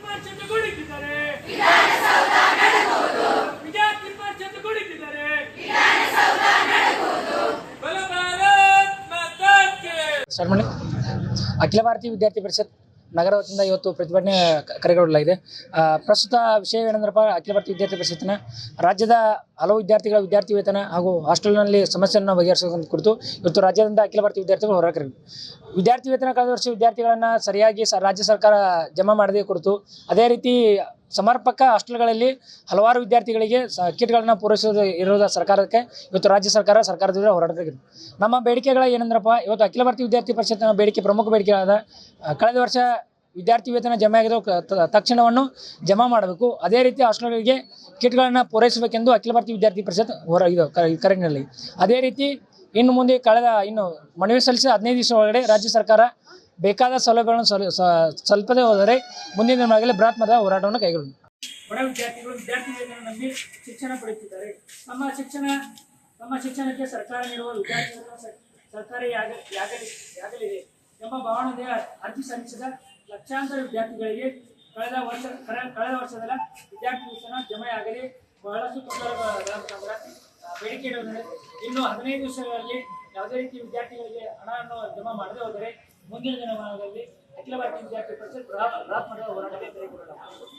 ಪರಿಷತ್ತುಗೊಳಿಸಿದರೆ ವಿದ್ಯಾರ್ಥಿ ಪರಿಷತ್ತುಗೊಳಿಸಿದರೆ ಶರ್ಮಣಿ ಅಖಿಲ ಭಾರತೀಯ ವಿದ್ಯಾರ್ಥಿ ಪರಿಷತ್ ನಗರ ವತಿಯಿಂದ ಇವತ್ತು ಪ್ರತಿಭಟನೆ ಕರೆಗೊಳ್ಳಲಾಗಿದೆ. ಪ್ರಸ್ತುತ ವಿಷಯವೇನೆಂದರಪ್ಪ, ಅಖಿಲ ಭಾರತೀಯ ವಿದ್ಯಾರ್ಥಿ ಪರಿಷತ್ತಿನ ರಾಜ್ಯದ ಹಲವು ವಿದ್ಯಾರ್ಥಿಗಳ ವಿದ್ಯಾರ್ಥಿ ವೇತನ ಹಾಗೂ ಹಾಸ್ಟೆಲ್ನಲ್ಲಿ ಸಮಸ್ಯೆಯನ್ನು ಬಗೆಹರಿಸುವ ಕುರಿತು ಇವತ್ತು ರಾಜ್ಯದಿಂದ ಅಖಿಲ ಭಾರತೀಯ ವಿದ್ಯಾರ್ಥಿಗಳು ಹೊರಕರಿವೆ. ವಿದ್ಯಾರ್ಥಿ ವೇತನ ಕಳೆದ ವರ್ಷ ವಿದ್ಯಾರ್ಥಿಗಳನ್ನು ಸರಿಯಾಗಿ ರಾಜ್ಯ ಸರ್ಕಾರ ಜಮಾ ಮಾಡದೇ ಕುರಿತು, ಅದೇ ರೀತಿ ಸಮರ್ಪಕ ಹಾಸ್ಟೆಲ್ಗಳಲ್ಲಿ ಹಲವಾರು ವಿದ್ಯಾರ್ಥಿಗಳಿಗೆ ಕಿಟ್ಗಳನ್ನು ಪೂರೈಸೋದು ಇರೋದ ಸರ್ಕಾರಕ್ಕೆ ಇವತ್ತು ರಾಜ್ಯ ಸರ್ಕಾರದ ಹೋರಾಟವಾಗಿದೆ. ನಮ್ಮ ಬೇಡಿಕೆಗಳ ಏನಂದ್ರಪ್ಪ, ಇವತ್ತು ಅಖಿಲ ಭಾರತೀಯ ವಿದ್ಯಾರ್ಥಿ ಪರಿಷತ್ತಿನ ಬೇಡಿಕೆ ಪ್ರಮುಖ ಬೇಡಿಕೆಗಳಾದ ಕಳೆದ ವರ್ಷ ವಿದ್ಯಾರ್ಥಿ ವೇತನ ಜಮಾ ಆಗಿರೋ ತಕ್ಷಣವನ್ನು ಜಮಾ ಮಾಡಬೇಕು. ಅದೇ ರೀತಿ ಹಾಸ್ಟೆಲ್ಗಳಿಗೆ ಕಿಟ್ಗಳನ್ನು ಪೂರೈಸಬೇಕೆಂದು ಅಖಿಲ ಭಾರತೀಯ ವಿದ್ಯಾರ್ಥಿ ಪರಿಷತ್ ಕರೆ ನೀಡಲಿ. ಅದೇ ರೀತಿ ಇನ್ನು ಮುಂದೆ ಇನ್ನು ಮನವಿ ಸಲ್ಲಿಸಿದ 15 ದಿವಸ ಒಳಗಡೆ ರಾಜ್ಯ ಸರ್ಕಾರ ಬೇಕಾದ ಸೌಲಭ್ಯಗಳನ್ನು ಸ್ವಲ್ಪದೇ ಹೋದರೆ ಮುಂದಿನ ದಿನಗಳಲ್ಲಿ ಬೃಹತ್ ಮಟ್ಟದ ಹೋರಾಟವನ್ನು ಕೈಗೊಳ್ಳಬೇಕು. ಬಡ ವಿದ್ಯಾರ್ಥಿಗಳು ವಿದ್ಯಾರ್ಥಿ ವೇತನ ನಂಬಿ ಶಿಕ್ಷಣ ಪಡೆಯುತ್ತಿದ್ದಾರೆ. ನಮ್ಮ ಶಿಕ್ಷಣಕ್ಕೆ ಸರ್ಕಾರ ನೀಡುವ ವಿದ್ಯಾರ್ಥಿ ವೇತನ ಸರ್ಕಾರಿಯಾಗಲಿದೆ ಎಂಬ ಭಾವನೆಯ ಅರ್ಜಿ ಸಲ್ಲಿಸಿದ ಲಕ್ಷಾಂತರ ವಿದ್ಯಾರ್ಥಿಗಳಿಗೆ ಕಳೆದ ವರ್ಷದ ವಿದ್ಯಾರ್ಥಿ ವೇತನ ಜಮೆಯಾಗಲಿ ಬಹಳಷ್ಟು ತೊಂದರೆಗಳ ಬೇಡಿಕೆ ಇಡುವುದರೆ ಇನ್ನು 15 ದಿವಸಗಳಲ್ಲಿ ಯಾವುದೇ ರೀತಿ ವಿದ್ಯಾರ್ಥಿಗಳಿಗೆ ಹಣವನ್ನು ಜಮಾ ಮಾಡದೆ ಹೋದರೆ ಮುಂದಿನ ದಿನಮಾನಗಳಲ್ಲಿ ಅಖಿಲ ಭಾರತೀಯ ವಿದ್ಯಾರ್ಥಿ ಪರಿಷತ್ ಬೃಹತ್ ಮಟ್ಟದ ಹೋರಾಟಕ್ಕೆ ಕೈಗೊಳ್ಳಲಾಗುತ್ತದೆ.